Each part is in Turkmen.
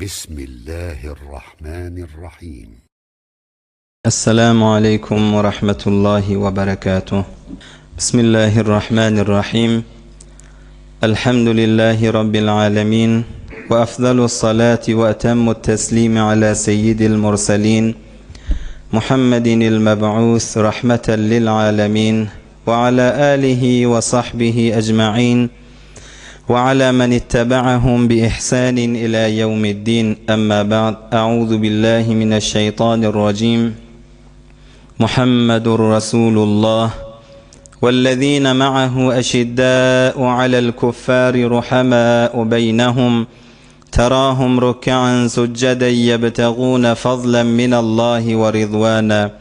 بسم الله الرحمن الرحيم. السلام عليكم ورحمة الله وبركاته. بسم الله الرحمن الرحيم. الحمد لله رب العالمين، وأفضل الصلاة وأتم التسليم على سيد المرسلين محمد المبعوث رحمة للعالمين، وعلى آله وصحبه أجمعين، وعلى من اتبعهم بإحسان إلى يوم الدين. أما بعد، أعوذ بالله من الشيطان الرجيم. محمد رسول الله والذين معه أشداء على الكفار رحماء بينهم تراهم ركعا سجدا يبتغون فضلا من الله ورضوانا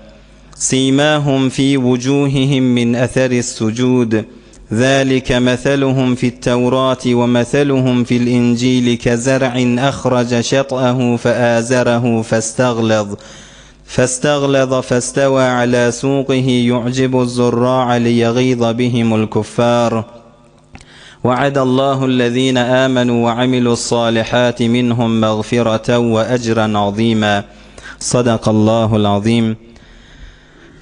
سيماهم في وجوههم من أثر السجود ذلك مثلهم في التوراة ومثلهم في الإنجيل كزرع أخرج شطأه فآزره فاستغلظ فاستوى على سوقه يعجب الزراع ليغيظ بهم الكفار. وعد الله الذين آمنوا وعملوا الصالحات منهم مغفرة وأجرا عظيما. صدق الله العظيم.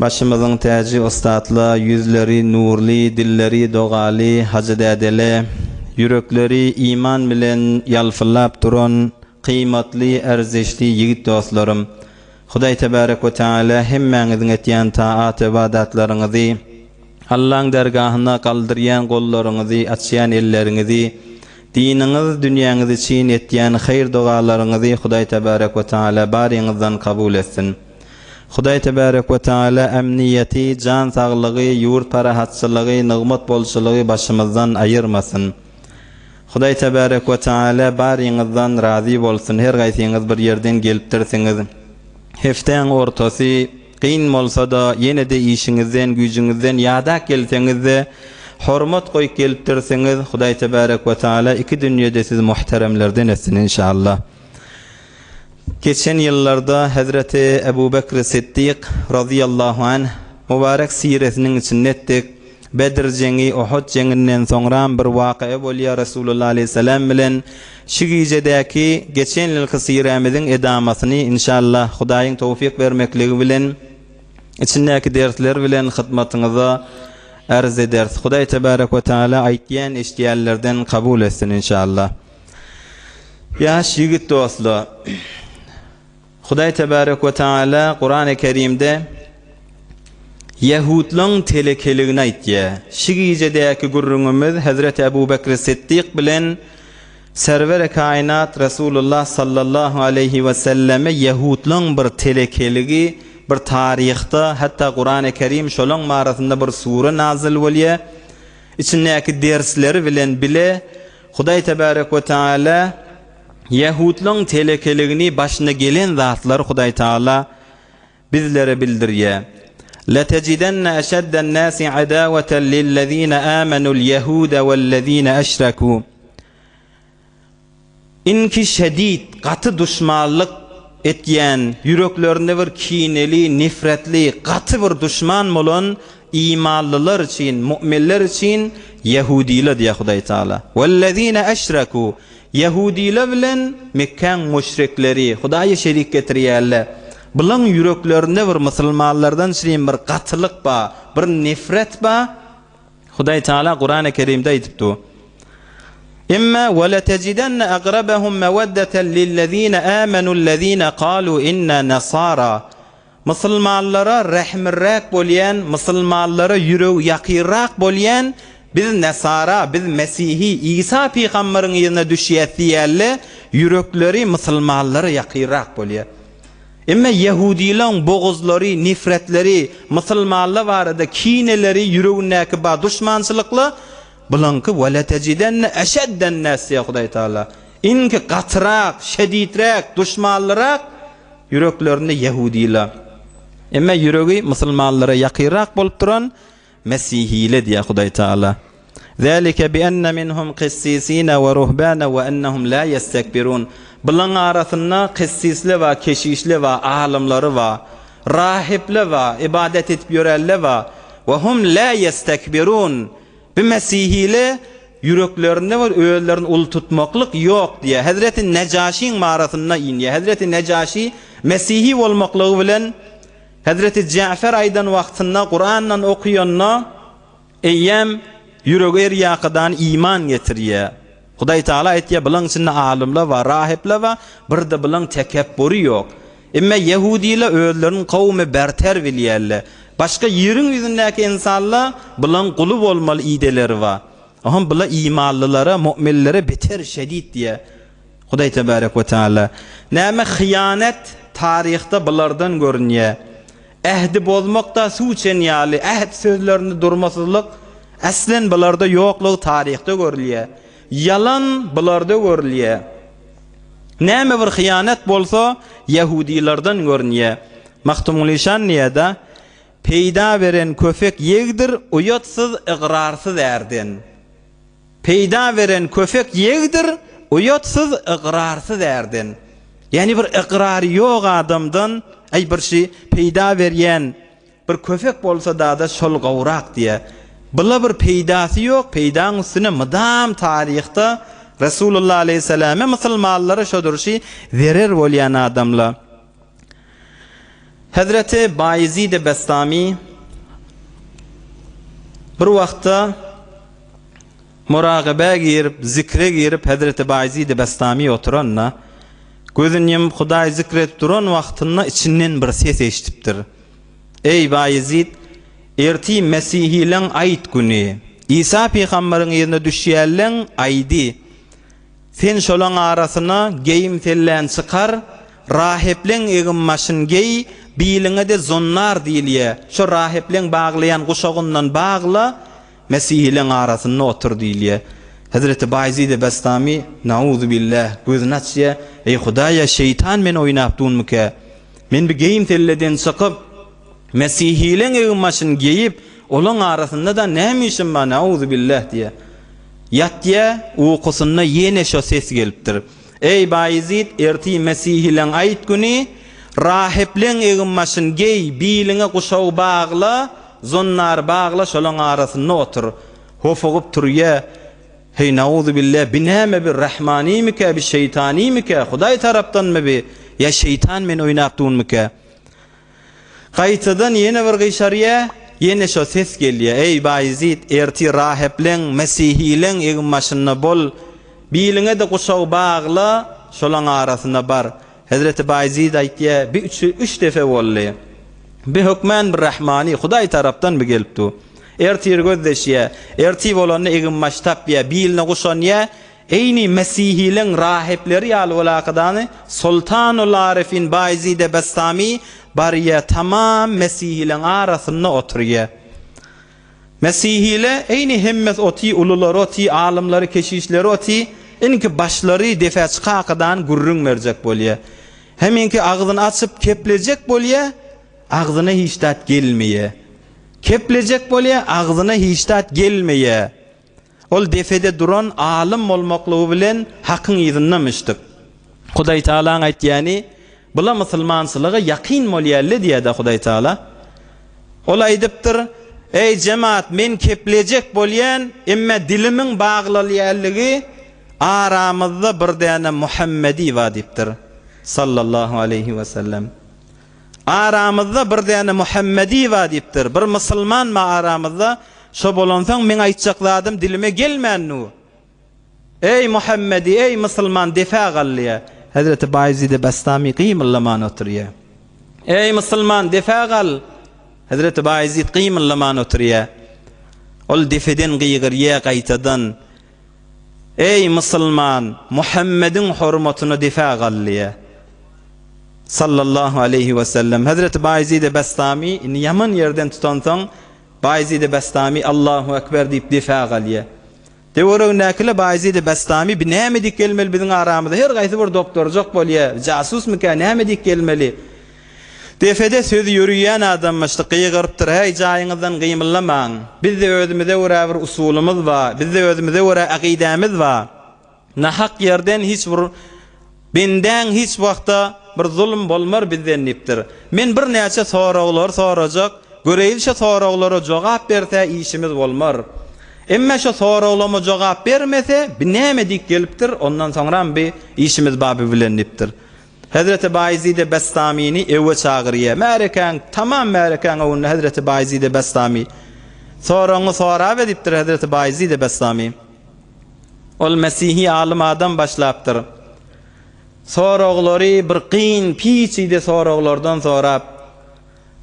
Başımızın tacı ustadla, yüzleri nurli, dilleri doğali, hacdedele, yürekleri iman bilen yalfıllap duran, kıymetli, erzişli yiğit dostlarım. Huday Tebarek ve Teala hemmenizin etyen taat ibadatlarınızı, Allah'ın dergahına kaldıryan kollarınızı, açyan ellerinizi, dininiz, dünyanız için etyen hayır dualarınızı Huday Tebarek ve Teala barinizden kabul etsin. Huday Tebarek ve Teala emniyeti, can sağlığı, yurt parahatçılığı, nığmet bolçuluğu başımızdan ayırmasın. Huday Tebarek ve Teala barinizden razı olsun. Her gaysiniz bir yerden gelip dersiniz. Heften ortası kıyın olsa da yine de işinizden, gücünüzden yadak gelseniz de hürmet koyup gelip dersiniz. Huday Tebarek ve Teala iki dünyada siz muhteremlerden etsin inşallah. Geçen yıllarda Hazreti Ebu Bekir Siddiq radıyallahu anh mübarek siresinin içinde ettik. Bedir cengi, Uhud cenginden sonra bir vakıa bolya Resulullah aleyhisselam bilen şu gecedeki geçen yılki siremizin edamasını inşallah Hudayın tevfik vermekliği bilen içindeki dersler bilen hizmetinize arz ederiz. Huday Tebarek ve Teala aytyan iştiyallerden kabul etsin inşallah. Yaş yiğit dostlar, Huday Tebarek ve Teala Kur'an-ı Kerim'de Yahudların telekeliğine aytya. Şu gecedeki gurrunumuz Hazreti Ebu Bekir Siddiq bilen server-i kainat Resulullah sallallahu aleyhi ve selleme Yahudların bir telekeliği, bir tarihte, hatta Kur'an-ı Kerim şolun mağarasında bir sure nazil bolya. İçindeki dersleri bilen bile Huday Tebarek ve Teala Yahudların telekeliğini başına gelen zatları Huday Teala bizlere bildiriyor. لَتَجِدَنَّ أَشَدَّ النَّاسِ عَدَاوَةً لِلَّذ۪ينَ آمَنُوا الْيَهُودَ وَالَّذ۪ينَ أَشْرَكُوا. İnki şedid, katı düşmanlık etyen, yüreklerinde bir kineli, nifretli, katı bir düşman olan imanlılar için, müminler için Yahudiler diye Huday Teala. وَالَّذ۪ينَ أَشْرَكُوا. Yahudiler bilen Mekkan müşrikleri Huday'a şerik getiriyorlar. Bunların yüreklerinde bir Müslümanlardan şirin bir katılık ba, bir nefret ba. Huday Teala Kur'an-ı Kerim'de aytıptı. İmma ve letecidanna aqrabahum mawaddatan lillezina amanu allezina qalu inna nasara. Müslümanlara rahmirrak bolyan, Müslümanlara yüreği yakirrak bolyan biz Nasara, biz Mesihi, İsa peygamberin yerine düşüyetdiyerle yürekleri Müslümanlara yakirrak bolya. Ama Yahudilerin boğuzları, nifretleri, Müslümanlar varada kineleri yüreğindeki ba düşmançılıkla bulankı ve letecidanna eşedden nas ya Huday Teala. İnki katrak, şedidrak, düşmanlarak yüreklerinde Yahudiler. Ama yüreği Müslümanlara yakirrak bolup duran Mesihile diye Huday Teala. ذَلِكَ بِأَنَّ مِنْهُمْ قِسِّسِينَ وَرُهْبَانَ وَأَنَّهُمْ لَا يَسْتَكْبِرُونَ. Bunların arasında kissisli ve keşişli ve alimleri ve rahipli ve ibadet etip yörelli ve وَهُمْ لَا يَسْتَكْبِرُونَ. Bir Mesihile yüreklerinde var öğlerini ulu tutmaklık yok diye. Hazreti Necaşi'nin mağarasına iniyor. Hazreti Necaşi Mesih'i olmaklığı bilen Hazreti Cafer aydan vaktinde Kur'an'la okuyanına eyyem yüreği yaqıdan iman getiriyor. Huday Teala etdiye bilan içinde alimler var, rahipler var, bir de bilan tekebbürü yok. Emme Yahudiler öğlerin kavmi berter biliyerler. Başka yerin yüzündeki insanlar bilan kulub olmalı ideleri var. Aham bila imanlılara, mu'minlere beter şedid diye. Huday Tebarek ve Teala. Näme hıyanet tarihte bilardan görünüyor. Ehdi bozmakta suçen yali, ehd sözlerini durmasızlık aslen bilarda yokluğu tarihte görülüyor. Yalan bilarda görülüyor. Näme bir hıyanet bolsa Yahudilerden görünüyor. Mahtumul İşan niyada peyda veren köfek yegdir, uyatsız iqrarsız erden. Peyda veren köfek yegdir, uyatsız iqrarsız erden. Yani bir iqrarı yok adamdan, ay bir şey peyda veren bir köfek bolsa da şol gavrak diye. Bula bir peydası yok, peydanın üstüne mıdam tarihte Resulullah Aleyhisselam'a Müslümanlara şodur şey verir bolyan adamla. Hazreti Bayezid Bestami bir vaqtda muraqabe girip, zikre girip Hazreti Bayezid Bestami oturanna gözünyem Huday zikret duran vaqtında içinden bir ses eşitipdir. Ey Bayezid, erti Mesih'ilen ayt günü, İsa Peygamber'in yerine düşýärlen aydi. Sen şolan arasına geyim tellen çıkar, rahiplen eğimmaşın gey, biline de zonnar diýilýär. Şo rahiplen bağlayan kuşağından bağla, Mesih'ilen arasına otur diýilýär. Hazreti Bayezid Bestami nauzu billah gözüni açýar. Ey Hudaýa, şeytan men oýnap durmyka? Men bir geyim telleden çıkyp Mesih'ilen eğimmaşyn geyip olan arasında da näme işim bar? Nauzu billah diýär. Yatya uykusunda yine şo ses gelipdir. Ey Bayezid, erti Mesih'ilen ayt günü rahiplen eğimmaşyn gey, biline kuşağı bağla, zonnar bağla, şolan arasında otur. Hofugup turya. Hey nauzu billah, binäme bir rahmani mike, bir şeytani mike, Huday tarapdan mı bi? Ya şeytan men oynap durmyka? Qaytadan yine bir gışarıya, yine şo ses gelýär. Ey Bayezid, erti rahiplen Mesih'ilen eğimmaşyny bol, biline de kuşağı bağla, şolan arasında bar. Hazreti Bayezid aýtdy, bir üç defa bolly. Bir hükmen bir rahmani, Huday tarapdan bir gelipdi. Erti gözdeşýär, erti bolany eğimmaş tapýar, biline kuşanýar. Eyni Mesih'ilen rahipleri ýaly bolakydany Sultanul Arifin Bayezid Bestami bariye tamam Mesih'ilen arasında oturýar. Mesih'ile eyni hemmet oti, ulular oti, alimleri, keşişleri oti, enki başları defa çıkakadan gurrun mercek bolýar. Hemenki ağzını açıp keplejek bolýar, ağzına hiç tat gelmeýär. Keplejek bolýar, ağzına hiç tat gelmeýär. Ol defede duran alim bolmaklygy bilen hakyň ýyzynamışdyk. Huday Taala aýtýany, bula musulmançylyga ýaqin bolýarly diýdi Huday Taala. Ol aýdypdyr, ey cemaat, men keplejek bolýan, emma dilimiň baglylýarlygy aramyzda bir däne Muhammedi wa diýipdir. Sallallahu aleyhi ve sellem. Aramyzda bir däne Muhammedi wa diýipdir. Bir musulman ma aramyzda şo bolansaň men aýtjakladym dilime gelmännu. Ey Muhammedi, ey musulman defa gallyýa. Hazreti Bayezid Bestami qiymallaman oturýar. Ey musulman defa gal. Hazreti Bayezid qiymallaman oturýar. Ol defeden gıygırýar gaýtadan. Ey musulman, Muhammedin hurmatyny defa gallyýa. Sallallahu aleyhi ve sellem. Hazreti Bayezid Bestami yaman yerden tutansaň Bayezid Bestami Allahu ekber diýip defa galýa. Dewere näkile Bayezid Bestami näme dik gelmeli biziň aramyzda? Her gaýsy bir doktor jok bolýar. Jasus mika näme dik gelmeli? Defede söz yürüyen adammıştı, qıyğırıptır, hey jaýyňyzdan gıymylamaň. Bizde özümizde wara bir usulumuz var, bizde özümizde wara aqidamiz var. Nahaq yerden hiç bir benden hiç wagtda bir zulm bolmar bizden nipdir. Men bir näçe soraglar sorajak, göreýilşe soraglara jogap berse işimiz bolmar. Emme şu soraglama jogap bermese, näme dik gelipdir, ondan soňra bir işimiz baby bilenipdir. Hazreti Bayezid Bestami'ni ewe çağırýar. Märekan, tamam märekan onu Hazreti Bayezid Bestami. Soraňy sorap edipdir Hazreti Bayezid Bestami. Ol Mesihi alim adam başlapdyr. Soraglary bir qyn piçide soraglardan sorap,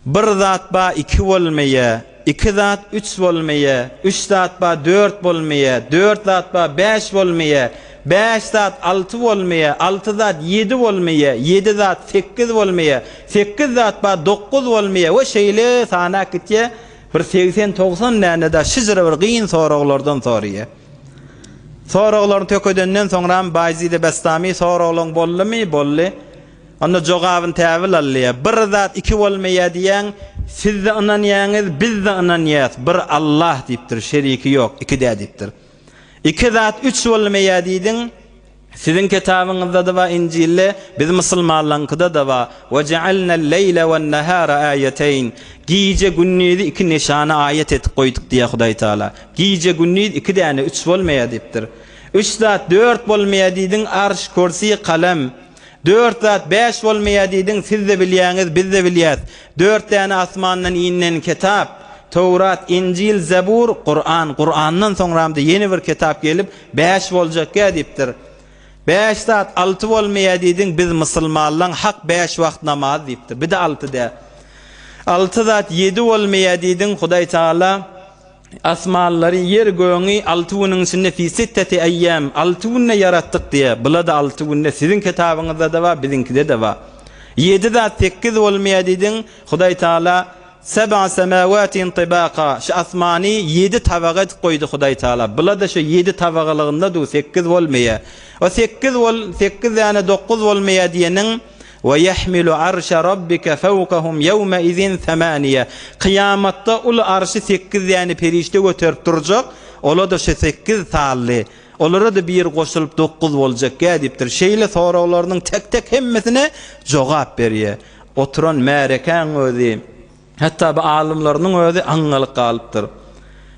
bir zat ba 2 bolmaýa, 2 zat 3 bolmaýa, 3 zat ba 4 bolmaýa, 4 zat ba 5 bolmaýa, 5 zat 6 bolmaýa, 6 zat 7 bolmaýa, 7 zat 8 bolmaýa, 8 zat ba 9 bolmaýa. O şeýle sana kitje bir 80-90 näne da şyjyra bir qyn soraglardan sorýar. Soraglaryny tökedenden soňra Bayezid Bestami soraglaryň boldymy? Boldy. Onda jogabyny täwil alýar. Bir zat 2 bolmaýa diýen, siz de inanýaňyz, biz de inanýas. Bir Allah diýipdir, şeriki ýok, 2 dä diýipdir. 2 zat 3 bolmaýa diýdiň, sizin kitabyňyzda da we İncilde, biz musulmanlaryňkyda da we وَجَعَلْنَا اللَّيْلَ وَالنَّهَارَ آيَتَيْن. Giýje günnüzi 2 nişana ayet etip goýduk diýe Hudaý Taala. Giýje günnüzi 2 däne 3 bolmaýa diýipdir. 3 zat 4 bolmaýa diýdiň, arş, kursi, kalem. 4 zat 5 bolmaýa diýdiň, siz de bilýäňiz, biz de bilýäs. 4 däne asmandan inen kitap, Tawrat, İncil, Zebur, Kur'an. Kur'andan soňra yeni bir kitap gelip 5 boljak diýipdir. 5 zat 6 bolmaýa diýdiň, biz musulmanlaryň hak 5 wagt namaz diýipdir. Bir de 6 dä. 6 zat 7 bolmaýa diýdiň, Hudaý Taala asmanlary, yer göňi 6 güniň içinde fi 6 ayyam 6 günne yaratdyk diýe. Bula da 6 günne sizin kitabyňyzda da var, bizinkide de var. 7 zat 8 bolmaýa diýdiň, Hudaý Taala 7 semawatin tibaqa. Şu asmany 7 tabaga goýdy Hudaý Taala. Bula da şu 7 tabagalygynda da 8 bolmaýa. O 8 ýani 9 bolmaýa diýeniň وَيَحْمِلُ عَرْشَ رَبِّكَ فَوْقَهُمْ يَوْمَ إِذٍ 8. Kıyamatda ul arşy 8 ýani perişte göterip durjak. Ola da şu 8 sally. Olara da bir goşulyp 9 boljak diýipdir. Şeýle soraglarynyň tek hemmesine jogap berýär. Oturan märekan özi, hatta bu alimlarynyň özi aňalyk galypdyr.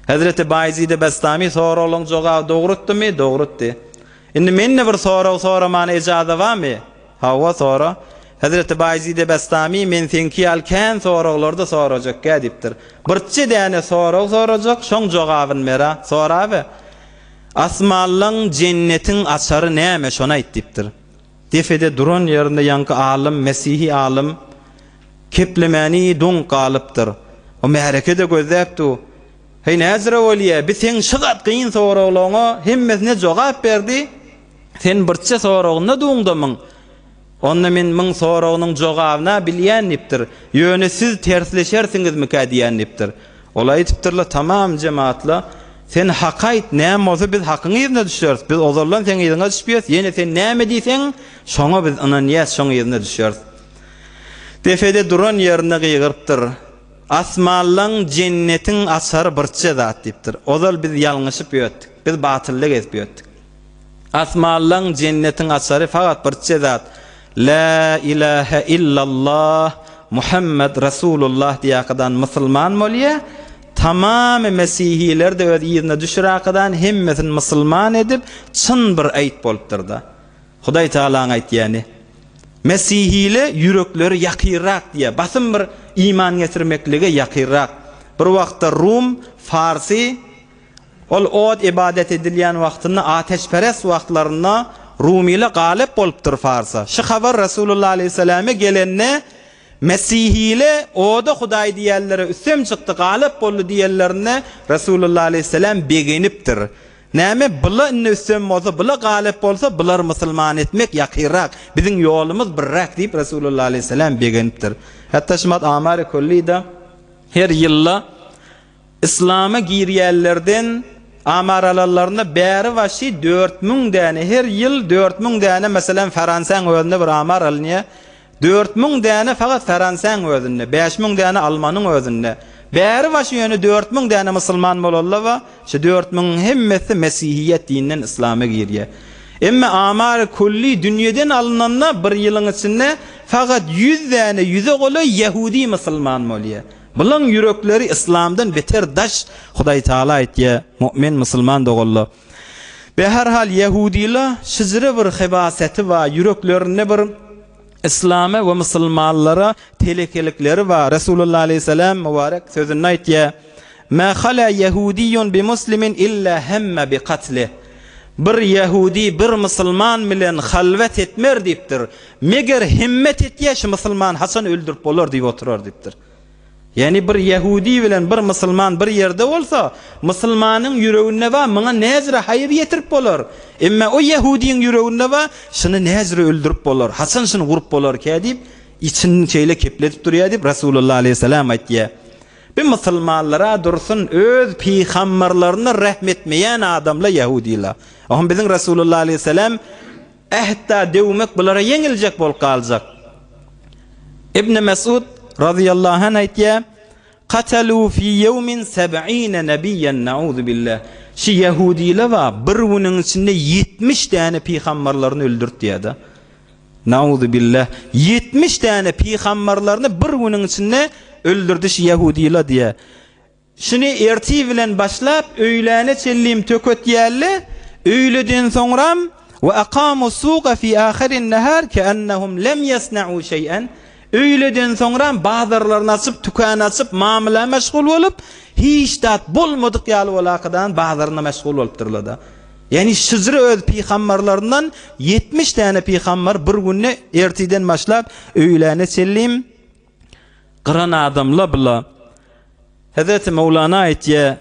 Hazreti Bayezid Bestami soraglaryň jogaby dogrutdymy? Dogrutdy. Indi menne bir soramana ejaza barmy? Hawa sora. Hazreti Bayezid Bestami men senki alkan soraglarda sorajak diýipdir. Birçe däne sorajak, şoň jogabyny mera soraby. Asmanlaryň jennetiň açary näme şonu aýtdypdyr. Defede duran ýerinde ýanky alim, Mesihi alim keplemeni doň galypdyr. O märekede gözläpdi. Hey näzire bolýar, biz sen şygat qyyn soraglaryňa hemmesine jogap berdi. Sen birçe soragyna doňdamyň. Onda men müň soragynyň jogabyna bilýänipdir. Ýöne siz tersleşersingizmi diýänipdir. Olay aýtypdyrlar, tamam jemaatla, sen hak aýt, näme bolsa biz hakyň ýerine düşeriz. Biz ozarlan sen ýerine düşýäs, ýene sen näme diýseň, şoňa biz ananýas, şoň ýerine düşeriz. Defede duran ýerine gyýgyrypdyr. Asmanlaryň jennetiň açary birçe zat diýipdir. Ozal biz ýalňyşyp ýötdik. Biz batyllyk edip ýötdik. Asmanlaryň jennetiň açary faqat birçe zat. La ilahe illallah Muhammed Rasulullah diýakadan musulman bolýa, tamam Mesihiler de öz ýerine düşürakadan hemmesin musulman edip çyn bir aýt bolupdyr da. Hudaý Taala aýtýany. Mesihile yürekleri yakýrak diye, basym bir iman getirmeklige yakýrak. Bir wagtda Rum, Farsi ol od ibadet edilýän wagtyny ateşperest wagtlaryna Rumile galip bolupdyr Farsa. Şu habar Rasulullah aleyhissalame gelenne Mesihile oda Hudaý diýerlere üsem çykdy, galip boldy diýerlerine Rasulullah aleyhissalam begenipdir. Näme bula inne üsem bolsa, bula galip bolsa, bular musulman etmek yakýrak. Biziň ýolumyz birrak diýip Rasulullah aleyhissalam begenipdir. Hatta şumat amary kullida her ýylla İslama girýärlerden amaralarlarına bäri başy 4000 däne, her ýyl 4000 däne, meselem Fransaň özünde bir amar alınýar. 4000 däne faqat Fransaň özünde, 5000 däne Almanyň özünde. Bäri başy ýöne 4000 däne musulman bolarlar we şu 4000 hemmesi Mesihiyet dininden İslama girýär. Emme amar kulli dünýeden alynanlar bir ýylyň içinde faqat 100 däne, 100'e goly Yahudi musulman bolýar. Bulan yürekleri İslam'dan beter daş Hudaý Taala aýtdy, mümin musulman dogully. Be her hal Yahudiler şizire bir hebaseti wa yüreklerine bir İslam'a ve musulmanlara telekelikleri var. Resulullah aleyhisselam mübarek sözünü aýtdy. Ma khala yahudiyyun bi muslimin illa hemme bi katli. Bir Yahudi bir musulman bilen halvet etmer diýipdir. Meger himmet etýär şu musulman hasan öldürüp bolar diýip oturar diýipdir. Yani bir Yahudi bilen bir musulman bir yerde olsa, musulmanyň yüregine we maňa näzire haýyr ýetirip bolar. Emma o Yahudiň yüregine we şunu näzire öldürüp bolar, hasan şunu gurup bolar kädip içini çeýle kepletip durýar diýip Rasulullah aleyhisselam aýtdy. Bir musulmanlara dursun öz peýgamberlerine rahmetmeýän adamlar Yahudiler. Oňa biziň Rasulullah aleyhisselam ähda dewmek bulara ýeňiljek bolup galjak. İbn Mesud radıyallahu anh aýtdy, "Qatalu fi yawmin 70 nebiyyen na'udzu billah." Şu Yahudiler wa bir günüň içinde 70 tane peýgamberlerini öldürdi diýdi. Na'udzu billah. 70 tane peýgamberlerini bir günüň içinde öldürdi şu Yahudiler diye. Şunu erti bilen başlap öýläne çellim tökötýärler, öýleden soňram ve aqamu suqa fi ahirin nahar kaannahum lem yasna'u şey'an. Öýleden soňra bazarlaryny açyp, tükan açyp, mamala meşgul bolup, hiç dat bolmadyk ýaly bolakadan bazaryna meşgul bolupdyrlar da. Yani şizri öz peýgamberlerinden 70 tane peýgamber bir günne ertiden başlap öýläne çellim qıran adamlar bula. Hazreti Mevlana aýtdy,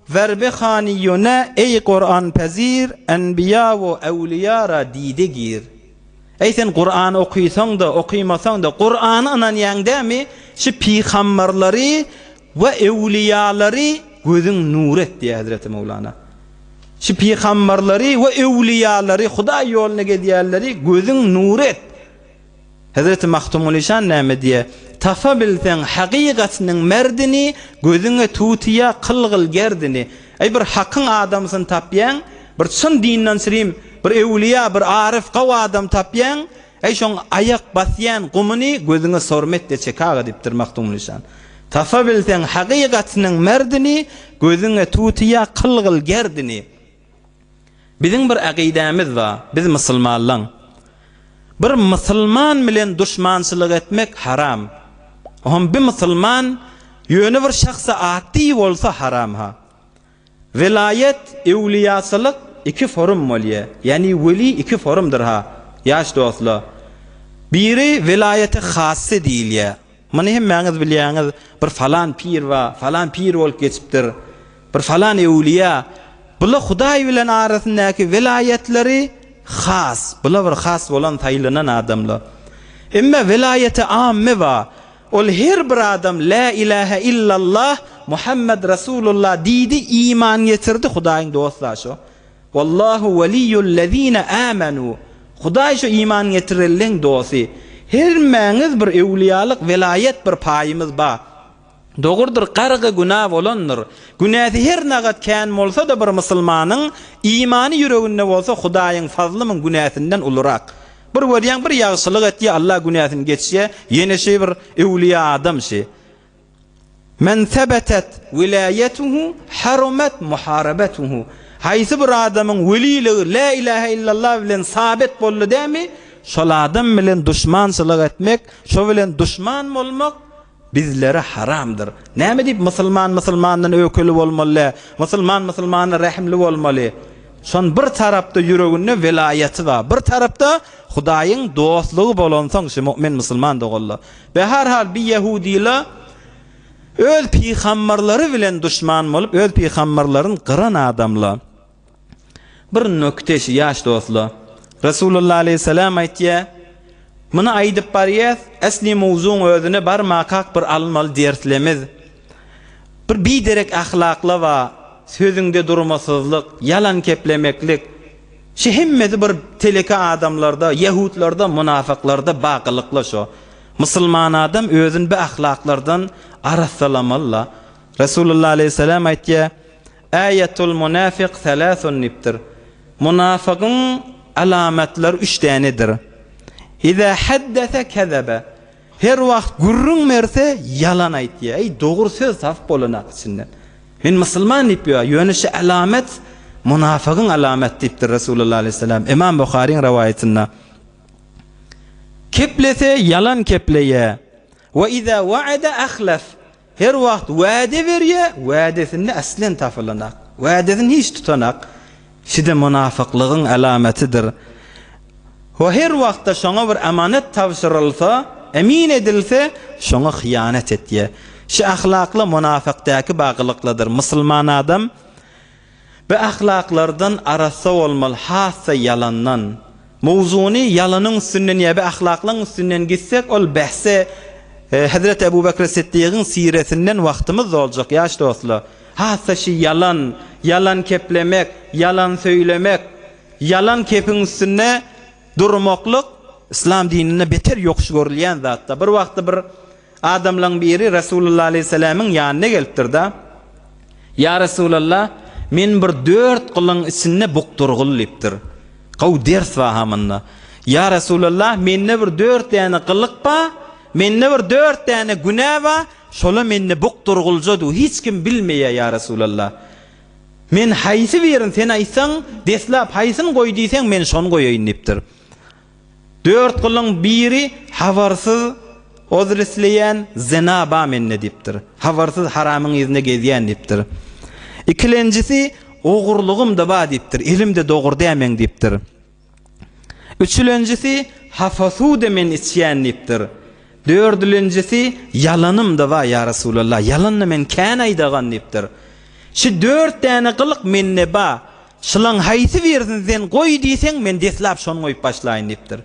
"Verbihani yuna ey Kur'an pezir, enbiya we awliyara dide gir." Sen Kur'an okuýsaň da, okuýmasaň da Kur'any anan ýaňdämi, şu peýgamberleri we ewliýalary gözüň nur etdi Hazreti Mevlana. Şu peýgamberleri we ewliýalary Hudaý ýoluna gidýärleri gözüň nur et. Hazreti Mahtumul İşan näme diýe? Tafabilsen haqiqatynyň merdini gözüňe tutýa qılgyl gerdini. Bir hakyň adamsyny tapýan, bir çyn dinden sirim bir ewliya, bir arif gaw adam tapýan, şoň ayak basýan gumyny gözüňe sormet de çekaga diýipdir Mahtumul İşan. Tafabilsen haqiqatynyň merdini gözüňe tutýa qılgyl gerdini. Biziň bir aqidämiz bar, biz musulmanlar. Bir musulman bilen düşmançylyk etmek haram. Bir musulman ýöne bir şahsa atdy bolsa haram ha. Velayet, ewliyaçylyk iki form bolýar. Yani weli iki formdur ha. Ýaş dostlar. Biri velayeti hassy diýilýär. Mana hem maňyz bilýäňiz, bir falan pir we falan pir bolup geçipdir. Bir falan ewliya. Bular Hudaý bilen arasyndaky velayetleri has. Bular bir has bolan taýlanan adamlar. Emma velayeti amme we ol her bir adam la ilahe illallah Muhammed Rasulullah diýdi, iman getirdi Hudaýyň dostlaşy. Wallahu waliyyullezine amanu. Hudaý şu iman getirillen dosti. Her mäňiz bir ewliýalyk velayet bir paýymyz bar. Dogurdur qargy günah bolandyr. Günäsi her nagat kän bolsa da bir musulmanyň imany ýüreginde bolsa Hudaýyň fazlymy günäsinden ulurak. Bir weriýän bir ýagşylyk etdi, Allah günäsini geçse, ýene şey bir ewliýa adam şey. Men sebetet wilayetuhu harumat muharabatuhu. Haýsy bir adamyň weliligi la ilahe illallah bilen sabit boldy dämi? Şol adam bilen düşmançylyk etmek, şo bilen düşman bolmak bizlere haramdır. Näme diýip musulmandan öküli bolmaly, musulmana rahimli bolmaly. Şon bir tarapda ýüreginde velayeti bar, bir tarapda Hudaýyň dostlugy bolansaň şu mümin musulman dogullar. Be her hal bir Yahudiler öz peýgamberleri bilen düşman bolup, öz peýgamberlerini qıran adamlar. Bir nökte ýaş dostlar. Rasulullah aleyhisselam aýtdy, "Muny aýdyp barýas, asli mowzuň özüne barmakak bir almaly derslemiz. Bir biderek ahlakla we sözüňde durmasyzlyk, yalan keplemeklik, şu hemmeti bir teleka adamlarda, Yahudlarda, münafıklarda baqylykla şo. Musulman adam özüni bu ahlaklardan arasalamaly. Rasulullah aleyhisselam aýtdy, "Ayatul munafiq thalathun nibtir." Münafıgyň alamatlar 3 tanedir. İza haddasa kezebe. her wagt gurrun merse yalan aýtdy. Ey dogry söz saf bolanak içinden. Men musulman diýip ýönüşi alamet münafıgın alamet diýipdir Resulullah aleyhisselam. İmam Buhari'nin rivayetinde. Keplese yalan kepleye. Ve iza va'ada ahlaf. Her wagt wa'de berýär, wa'desini aslen tafylanak. Wa'desini hiç tutanak. Şide münafıklygyň alametidir. Ve her wagtda şoňa bir amanet tawşyrylsa, emin edilse, şoňa hıyanet etýär. Şu ahlaklı münafıkdaky baglykladyr. Musulman adam ve ahlaklardan arasa olmaly, hassa yalandan. Mawzuny yalanyň üstünden ýa-da ahlaklaryň üstünden gitsek, ol bahse Hazreti Ebu Bekir Siddiq'in siretinden wagtymyz boljak ýaş dostlar. Hassa şu yalan, yalan keplemek, yalan söylemek, yalan kepin üstünde durmaklyk İslam dinine beter ýokşy görülýän zatda. Bir wagtda bir adamlaryň biri Resulullah aleyhisselam'ın ýanyna gelipdir da. Ya Resulullah, men bir 4 gylyň içinde bukturgul diýipdir. Gaw ders wahamynda. Ya Resulullah, menne bir 4 tane gylyk ba, menne bir 4 tane günah ba, şola menne bukturgulja hiç kim bilmeýär ya Resulullah. Men haýsy berin sen aýsaň, deslap haýsyny goý diýseň men şonu goýaýyn diýipdir. 4 gylyň biri habarsyz ozrisleyen zina ba menne diýipdir. Habarsyz haramyň ýüzüne gezýän diýipdir. İkincisi ogurlugum da ba diýipdir. Elimde dogry dämeň diýipdir. Üçüncüsi hafasude men içýän diýipdir. Dördüncüsi yalanım da ba ya Resulullah. Yalanny men kän aýdagan diýipdir. Şu 4 tane gylyk menne ba. Şulaň haýsy bersin sen goý diýseň men deslap şonu goýup başlaýyn diýipdir.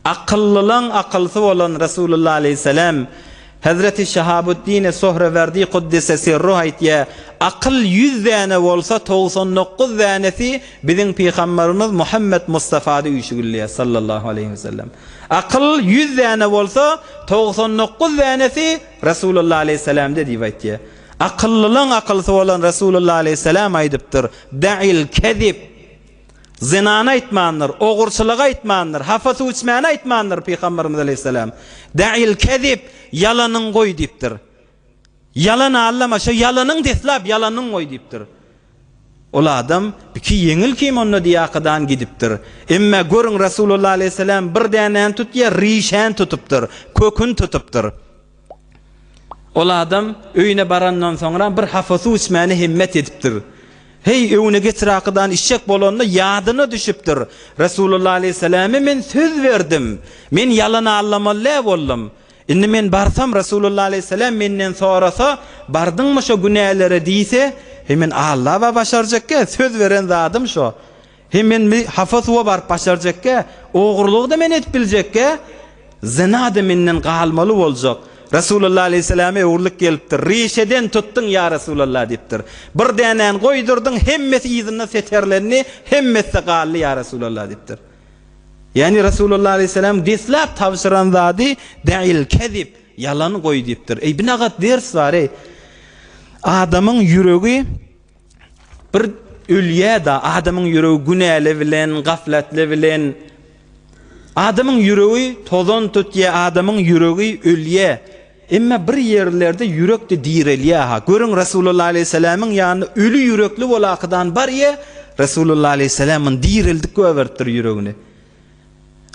Akıllılan akılsız olan Resulullah aleyhisselam Hazreti Şahabuddin Sohraverdi Kuddise sirruh aýtýar, akıl 100 tane bolsa 99 tanesi bizim Peygamberimiz Muhammed Mustafa'da üýşügülýär sallallahu aleyhi ve sellem. Akıl 100 tane bolsa 99 tanesi Resulullah aleyhisselam'da diýip aýtýar. Akıllılan akılsız olan Resulullah aleyhisselam aýdypdyr, da'il kezib. Zinany aýtmandyr, ogurçylygy aýtmandyr, hafasy uçmany aýtmandyr Peygamberimiz aleyhisselam. Da'il kezib, yalanyň goý diýipdir. Yalan allama, şu yalanyň deslap yalanyň goý diýipdir. Ol adam iki yeňil kim onu diýakadan gidipdir. Emma görüň Resulullah aleyhisselam bir dänen tutýar, rişän tutupdyr, kökün tutupdyr. Ol adam öýüne barandan soňra bir hafasy uçmany himmet edipdir. Hey öwüne geçirakadan işçek bolanda ýadyna düşüpdir. Resulullah aleyhisselam'a men söz verdim. Men yalana allamaly boldum. Indi men barsam Resulullah aleyhisselam menden sorasa, bardyňmy şo günählere diýse, hemen Allah we başarjakka söz veren zatym şo. Hemen hafaz we bar başarjakka, ogurlygy da men etip biljekka, zina da menden galmaly boljak. Resulullah aleyhisselam'a uğurluk gelipdir. Rişeden tuttun ya Resulullah diýipdir. Bir dänen goýdurdyň, hemmesi ýyzyna seterlerini, hemmesi gally ya Resulullah diýipdir. Yani Resulullah aleyhisselam deslap tawşyran zady da'il kezib, yalan goý diýipdir. Ey binagat ders bar ey. Adamyň ýüregi bir ölýä da, adamyň ýüregi günäli bilen, gaflatly bilen, adamyň ýüregi tozan tutýar, adamyň ýüregi ölýä. Emma bir yerlerde yürek de direlýär ha. Görüň Resulullah aleyhisselam'ın ýanyna ölü yürekli bolakdan bar ýa, Resulullah aleyhisselam'ın direldik göberdir yüregini.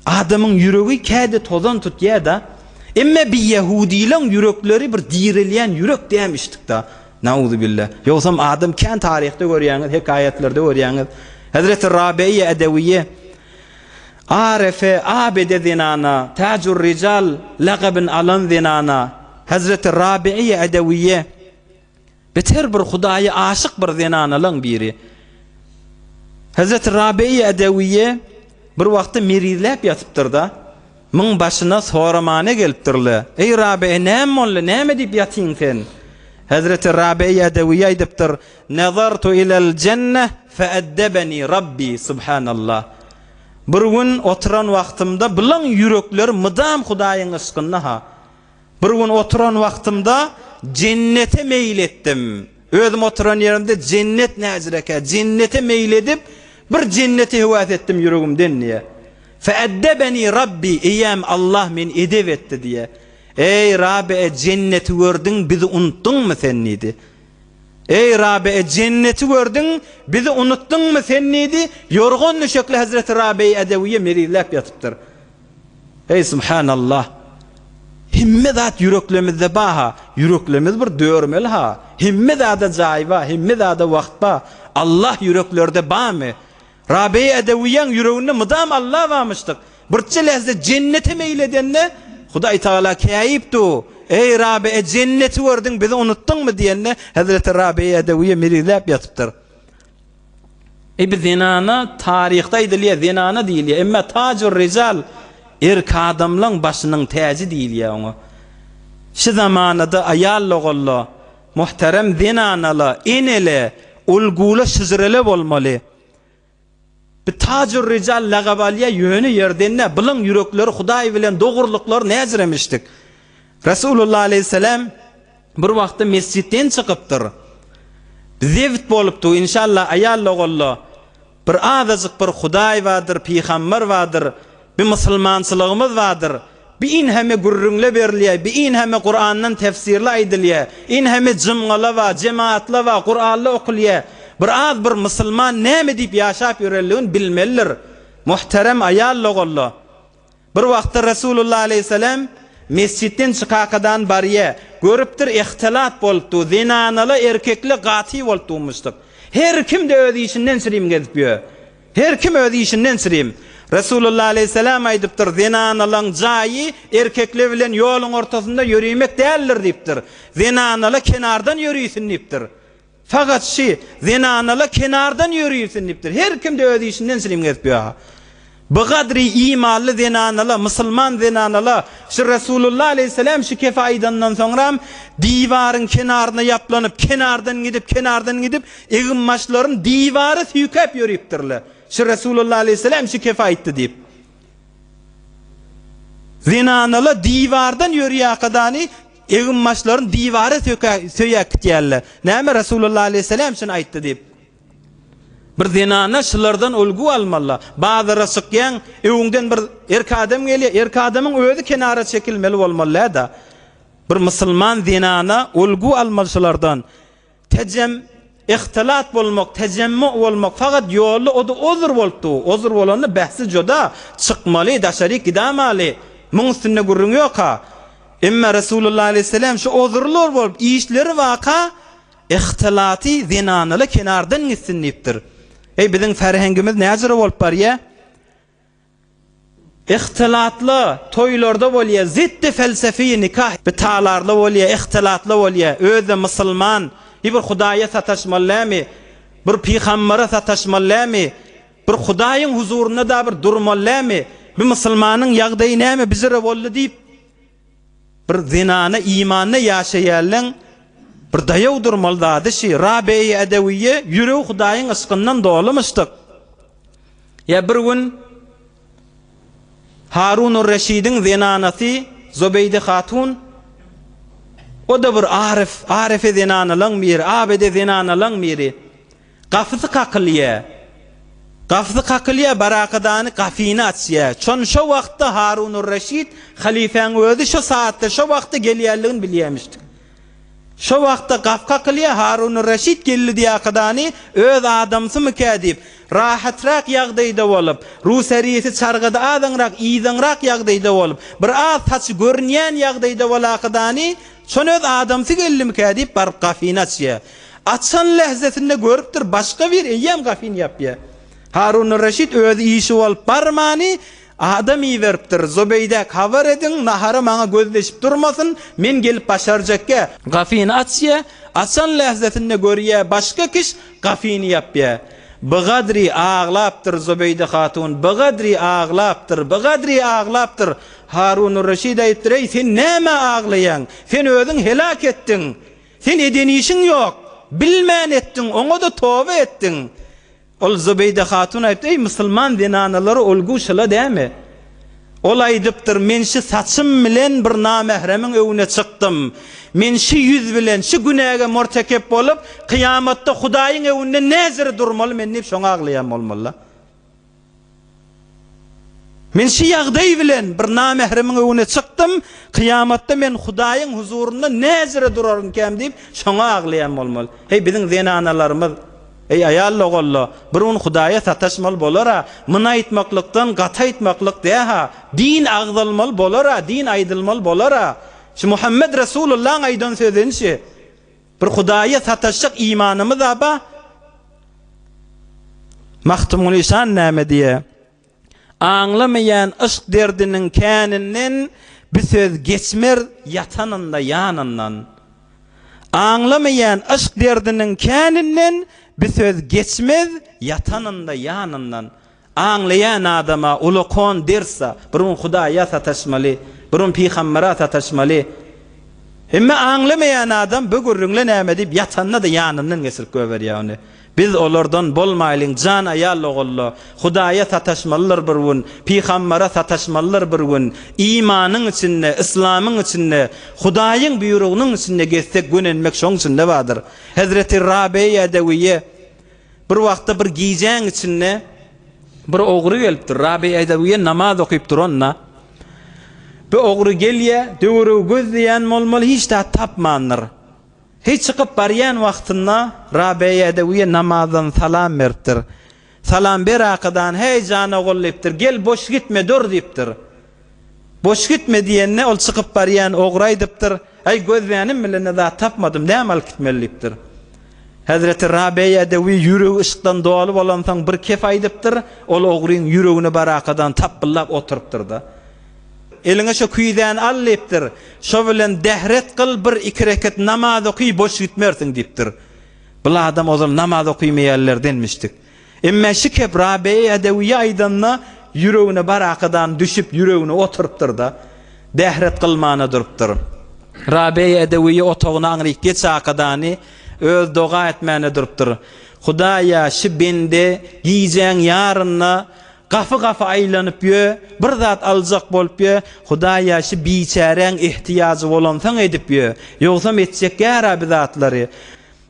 Adamyň ýüregi käde tozan tutýar da, emma bir Yahudilaň yürekleri bir direlýän yürek dämişdik da. Nauzubillah. Ýogsam adam kän taryhda görýäňiz, hekayetlerde görýäňiz. Hazreti Rabi'a Edewiye Arefe abede zinana, tacur rical laqabın alan zinana. Hazreti Rabi'a Edewiye beter bir Hudaýa aşyk bir zinanalyň biri. Hazreti Rabi'a Edewiye bir wagtda merizläp ýatypdyr da, myň başyna soramana gelipdirler. Ey Rabi'a, näme boldy, näme diýip ýatyň sen? Hazreti Rabi'a Edewiye aýdypdyr, nazartu ilal cenneh fa'addabani Rabbi subhanallah. Bir gün oturan wagtymda bilen yürekler mydam Hudaýyň yskyna ha. Bir gün oturan wagtymda cennete meýletdim. Özüm oturan yerimde cennet näzireke, cennete meýledip bir cennete hewat etdim yüregimden niye. Fe'addabani Rabbi, eýem Allah men edep etdi diye. Ey Rabbi cenneti gördün bizi unuttun mu sen neydi? Ey Rabbi cenneti gördün bizi unuttun mu sen neydi? Yorgun nüşekli Hazreti Rabbi Edeviye merilep yatıptır. Ey subhanallah. Himme zat yüreklerimizde baha, yüreklerimiz bir dörmeli ha. Himme zada cayva, himme zada vakt ba. Allah yüreklerde ba mı? Rabbi Edeviyen yüreğinde mıdam Allah varmıştık. Bir lehze cennete meyledenle Huday Teala kayıptu. Ey Rabbi cenneti gördün bizi unuttun mu diyenle Hazreti Rabbi Edeviye merilep yatıptır. Bir zinana tarihte ediliye zinana değil ya. Emme tacur rical adamların başının tacı değil ya onu. Şu zamanada ayallıqollu muhterem zinanalı inele ulgulu şizrele olmalı. Bir tacur rical lagabaliye yönü yerdenine bilin yürekleri Huday bilen doğruluklar nezremiştik. Resulullah aleyhisselam bir vakti mescitten çıkıptır. Zevt boluptu inşallah ayallıqollu. Bir azıcık bir Huday vardır, peygamber vardır. Bir musulmançılığımız vardır. Bir in heme gurrungle berliye, bir in heme Kur'an'dan tefsirle aydiliye, in heme cımgala va, cemaatla va, Kur'an'la okuliye. Bir az bir musulman neme deyip yaşap yürelliğin bilmelidir. Muhterem ayallıqollu. Bir vakti Resulullah aleyhisselam mescitten çıkakadan bariye görüptir ihtilat boluptu. Zinanalı erkekli gati boluptuymuştuk. Her kim de ödü işinden sireyim gezip. Her kim ödü işinden sireyim. Resulullah aleyhisselam aydıptır. Zinanalan cayi erkekle bilen yolun ortasında yürüymek değerlir deyiptir. Zinanalı kenardan yürüyüsün deyiptir. Fakat zinanalı kenardan yürüyüsün deyiptir. Her kim de ödü işinden sireyim gezip. Bu kadri imanlı zinanalı, Müslüman zinanalı, şu Resulullah aleyhisselam şu kefaidandan sonra divarın kenarına yaplanıp, kenardan gidip, eğimmaşların divarı süykep yürüyüptürler. Şu Resulullah aleyhisselam şu kefaitti deyip. Zinanalı divardan yürüye kadani, eğimmaşların divarı süykep diyerler. Neyme Resulullah aleyhisselam şunu ayıttı deyip. Bir zinana şılardan olgu almalı. Bazıları sıkyan, evünden bir erkadem geliyor. Erkademın özü kenara çekilmeli olmalı da. Bir Müslüman zinana olgu almalılardan. İhtilat bolmak, tecemmu olmak. Fakat yolu o da ozur boltu. Ozur olanı bahsi joda çıkmalı, daşarik gidamalı. Mun üstünde gurrun yok ha. Emme Resulullah aleyhisselam şu ozurlar bolup, işleri vaka, ihtilati zinanalı kenardan gitsin deyiptir. Bizim ferhengimiz näzire bolup barya? İhtilatlı toylarda bolya, ziddi felsefi nikah bitalarlı bolya, ihtilatlı bolya. Özde Müslüman bir Hudaya sataşmalımy? Bir peygambere sataşmalımy? Bir Hudayın huzuruna da bir durmalımy? Bir Müslümanın ýagdaýy näme bizere boldy diýip bir zinana imanna ýaşaýarlar. Bir dayaw durmalydy şi Rabbi Edeviye ýüregi Hudaýyň ysgyndan dolamışdyk. Ya bir gün Harun Reşid'in zinanasy Zubeyde Hatun o da bir arif zinanalan bir abede zinanalan biri. Gafyzy kakylýa barakadanı gafyny açýa. Çon şo wagtda Harun Reşid halifeň özü şo saatda şo wagtda gelýärligini bilýärmişdi. Şo wagtda gafkakylýa Harun Reşid geldi diýä kadany öz adamsy mükadip rahatrak ýagdaýda bolup Rus seriyesi çargada adanrak iýdanrak ýagdaýda bolup bir az taç görnýän ýagdaýda bola kadany şonu öz adamsy geldi mükadip bar gafyny açýa. Açan lehzetinde görüpdir başga bir eýem gafyny ýapýa. Harun Reşid öz işi bolup barmany adam iýeripdir. Zubeyde habar edin, nahara maňa gözleşip durmasın, men gelip başarjakka. Gafyny açýa, açan lehzetinde görýä, başga kiş gafyny ýapýa. Bigadri ağlapdyr Zubeyde hatun, bigadri ağlapdyr. Harun Reşid aýtdy, sen näme ağlaýan? Sen özüň helak etdiň. Sen eden işiň ýok. Bilmän etdiň, oňa da toba etdiň. Ol Zubeyde hatun aýtdy, ey musulman zinanalary olguşyla däme? Ol aýdypdyr, men şu saçym bilen bir namehremiň öwüne çykdym. Men şu yüz bilen şu günäge mortekep bolup, kıyamatda Hudaýyň öwünde näzir durmaly, men hep şoňa aglaýan bolmaly. Men şu ýagdaý bilen bir namehrimiň öwüne çykdym, kıyamatda men Hudaýyň huzurunda näzire duraryn kem diýip şoňa aglaýan bolmaly. Hey biziň zenanalarymyz, ey ayal oğullu, birun Hudaýa sataşmaly bolara, mına aýtmaklykdan gata aýtmaklyk diýha, din agdalmaly bolara, din aýdylmaly bolara. Şu Muhammed Resulullah'ın aýdan sözünçi, bir Hudaýa sataşyk imanymyz aba, Mahtumul İsan näme diýe? Anlamayan aşk derdinin känininden bir söz geçmer yatanında yanından. Anlamayan aşk derdinin känininden bir söz geçmez yatanında yanından. Anlayan adama ulukon dersa birun Hudaýa sataşmaly, birun peýgambera sataşmaly. Emma anlamayan adam bu gürrüňle näme diýip yatanna da yanından geçirip göberýär onu. Biz olardan bolmaýlyň jan ayal oğullu, Hudaýa sataşmalylar bir gün, peýgambera sataşmalylar bir gün, imanyň içinde, islamyň içinde, Hudaýyň buýrugynyň içinde geçsek gönenmek şoň içinde bardyr. Hazreti Rabi'a Edewiye bir wagtda bir giýjäň içinde bir ogry gelipdir. Rabi'a Edewiye namaz okyp duranda bu ogry gelýär, döwrü gözleýän bolmaly hiç de tapmandyr. Hiç çıkıp baryan wagtynda Rabi'a Edewiye namazdan salam beripdir. Salam ber akadan hey jana gollipdir. Gel boş gitme dur diýipdir. Boş gitme diýenne ol çıkıp baryan ograýdypdyr. Ay gözleýänim bilen da tapmadym, nämal gitmelipdir. Hazreti Rabi'a Edewiye ýüregi ışykdan dowaly bolansaň bir kef aýdypdyr. Ol ogryň ýüregine barakadan tapyllap oturypdyr da. Eline şu küýden allypdyr. Şo bilen dehret kıl bir iki reket namaz oky boş gitmersiň diýipdir. Bu adam ozal namaz okuymaýarlardanmışdyk. Emma şu kep Rabi'a Edewiye aýdanna ýüregine barakadan düşüp ýüregine oturypdyr da. Dehret kılmana durupdyr. Rabi'a Edewiye otagyna aňryk geç akadany öz doga etmäne durupdyr. Hudaýa şu bende giýjäň ýaryna gafy aýlanyp ýö, bir zat aljak bolup ýö, Hudaýa şu biçäreň ihtiýajy bolansaň edip ýö. Ýogsam etsek ýara bi zatlary.